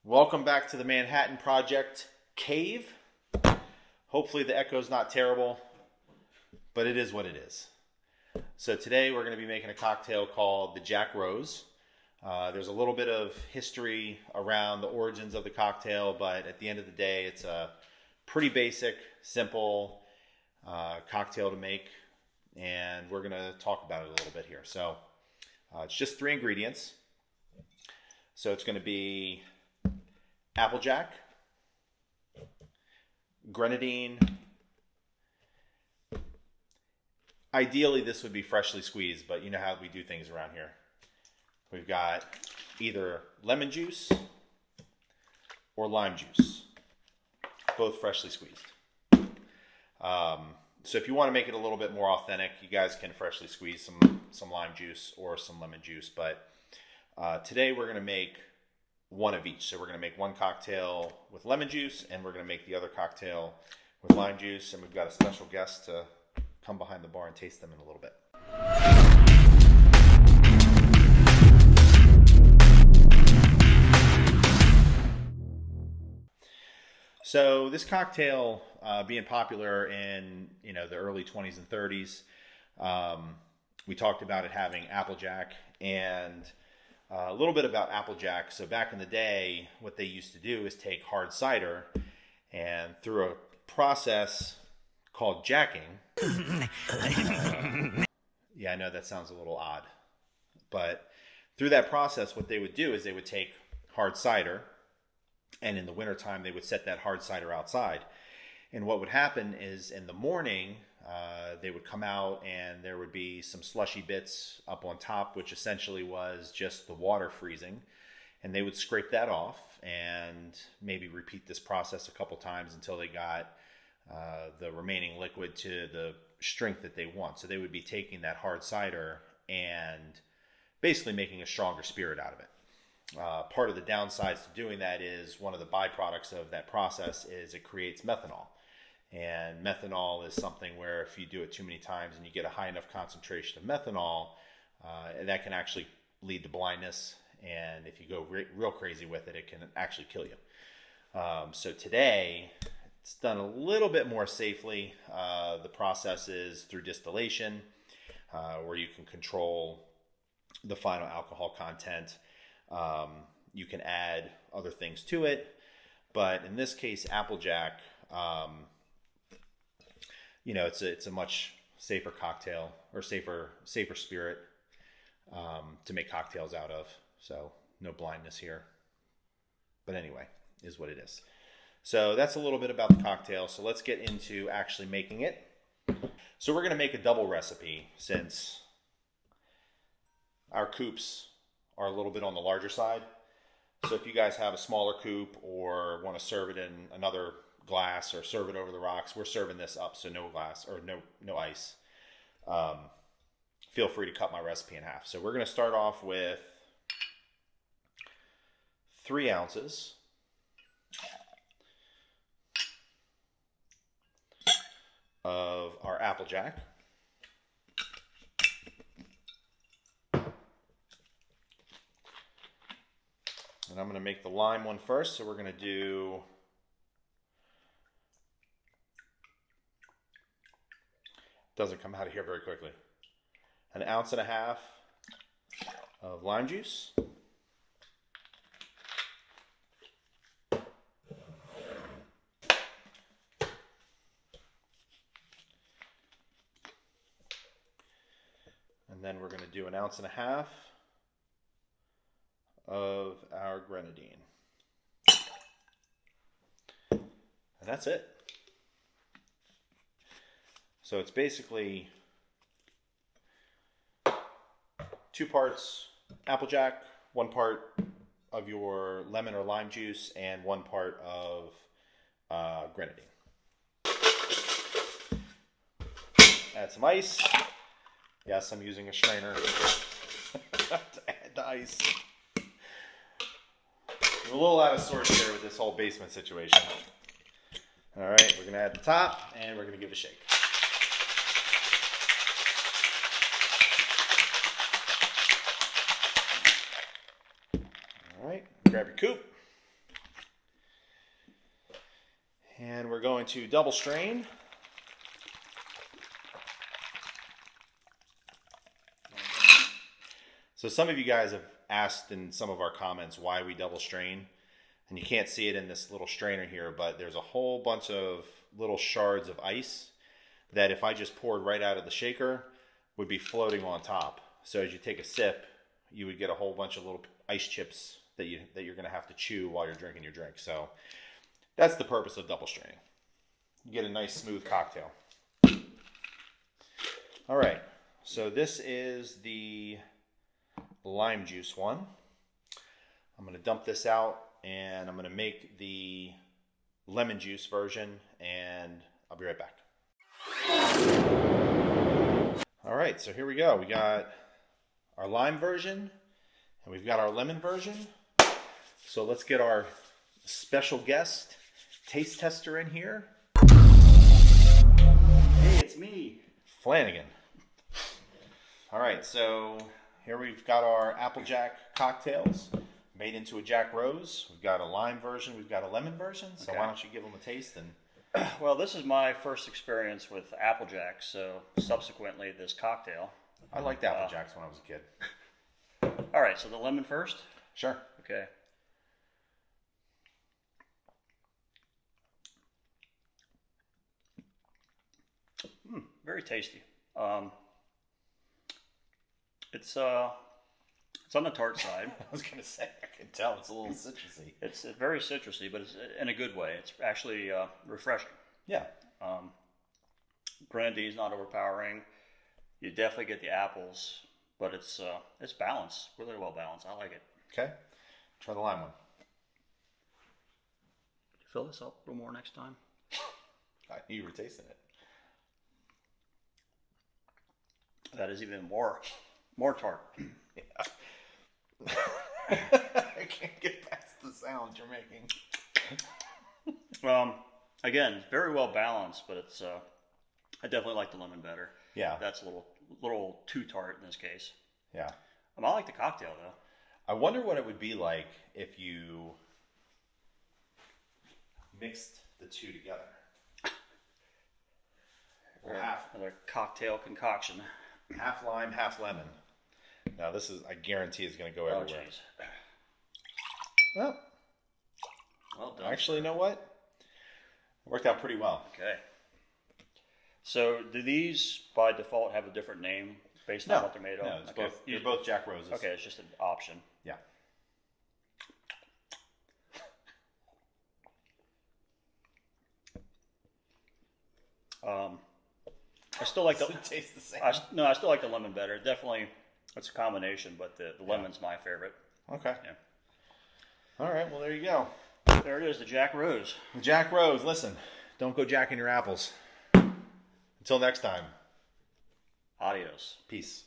Welcome back to the Manhattan Project Cave. Hopefully the echo's not terrible, but it is what it is. So today we're going to be making a cocktail called the Jack Rose. There's a little bit of history around the origins of the cocktail, but at the end of the day, it's a pretty basic, simple cocktail to make, and we're going to talk about it a little bit here. So it's just 3 ingredients. So it's going to be applejack, grenadine. Ideally, this would be freshly squeezed, but you know how we do things around here. We've got either lemon juice or lime juice, both freshly squeezed. So if you want to make it a little bit more authentic, you guys can freshly squeeze some lime juice or some lemon juice. But today we're going to make one of each. So we're going to make one cocktail with lemon juice, and we're going to make the other cocktail with lime juice. And we've got a special guest to come behind the bar and taste them in a little bit. So this cocktail, being popular in the early 20s and 30s, we talked about it having applejack, and a little bit about applejack. So back in the day, what they used to do is take hard cider, and through a process called jacking. Yeah, I know that sounds a little odd, but through that process, what they would do is they would take hard cider, and in the wintertime, they would set that hard cider outside. And what would happen is in the morning, they would come out and there would be some slushy bits up on top, which essentially was just the water freezing. And they would scrape that off and maybe repeat this process a couple times until they got the remaining liquid to the strength that they want. So they would be taking that hard cider and basically making a stronger spirit out of it. Part of the downsides to doing that is one of the byproducts of that process is it creates methanol. And methanol is something where if you do it too many times and you get a high enough concentration of methanol, that can actually lead to blindness. And if you go real crazy with it, it can actually kill you. So today, it's done a little bit more safely. The process is through distillation, where you can control the final alcohol content. You can add other things to it, but in this case, applejack, it's a much safer cocktail, or safer spirit to make cocktails out of. So no blindness here. But anyway, is what it is. So that's a little bit about the cocktail. So let's get into actually making it. So we're going to make a double recipe since our coupes are a little bit on the larger side. So if you guys have a smaller coupe or want to serve it in another glass or serve it over the rocks, we're serving this up, so no glass or no ice. Feel free to cut my recipe in half. So we're going to start off with 3 ounces of our applejack. And I'm going to make the lime one first. So we're going to do doesn't come out of here very quickly. 1.5 ounces of lime juice. And then we're going to do 1.5 ounces of our grenadine. And that's it. So it's basically 2 parts applejack, 1 part of your lemon or lime juice, and 1 part of grenadine. Add some ice. Yes, I'm using a strainer to add the ice. We're a little out of sorts here with this whole basement situation. All right, we're going to add the top, and we're going to give it a shake. All right, grab your coupe. And we're going to double strain. So some of you guys have asked in some of our comments why we double strain. And you can't see it in this little strainer here, but there's a whole bunch of little shards of ice that if I just poured right out of the shaker would be floating on top. So as you take a sip, you would get a whole bunch of little ice chips that you're going to have to chew while you're drinking your drink. So that's the purpose of double straining. You get a nice smooth cocktail. All right, so this is the lime juice one. I'm going to dump this out and I'm going to make the lemon juice version, and I'll be right back. All right, so here we go. We got our lime version and we've got our lemon version. So let's get our special guest taste tester in here. Hey, it's me, Flanagan. All right, so here we've got our applejack cocktails made into a Jack Rose. We've got a lime version, we've got a lemon version. So Okay. Why don't you give them a taste? And Well, this is my first experience with applejack, so subsequently this cocktail. I liked applejacks when I was a kid. All right, so the lemon first? Sure. Okay. Very tasty. It's on the tart side. I was going to say, I can tell it's a little citrusy. It's very citrusy, but it's in a good way. It's actually refreshing. Yeah. Grenadine's not overpowering. You definitely get the apples, but it's balanced, really well balanced. I like it. Okay. Try the lime one. Fill this up a little more next time. I knew you were tasting it. That is even more tart. Yeah. I can't get past the sound you're making. Again, very well balanced, but it's I definitely like the lemon better. Yeah. That's a little too tart in this case. Yeah. I like the cocktail though. I wonder what it would be like if you mixed the two together. Or Another cocktail concoction. half lime, half lemon. Now this is, I guarantee, is going to go everywhere. Jeez. Well done. actually, you know what? It worked out pretty well. Okay. So do these by default have a different name based on what they're made of? No, Okay. they're both Jack Roses. Okay, it's just an option. Yeah. I still like Does it taste the same? I still like the lemon better. Definitely, it's a combination, but the lemon's my favorite. Okay. Yeah. All right, well, there you go. There it is, the Jack Rose. Jack Rose, listen, don't go jacking your apples. Until next time, Adios. peace.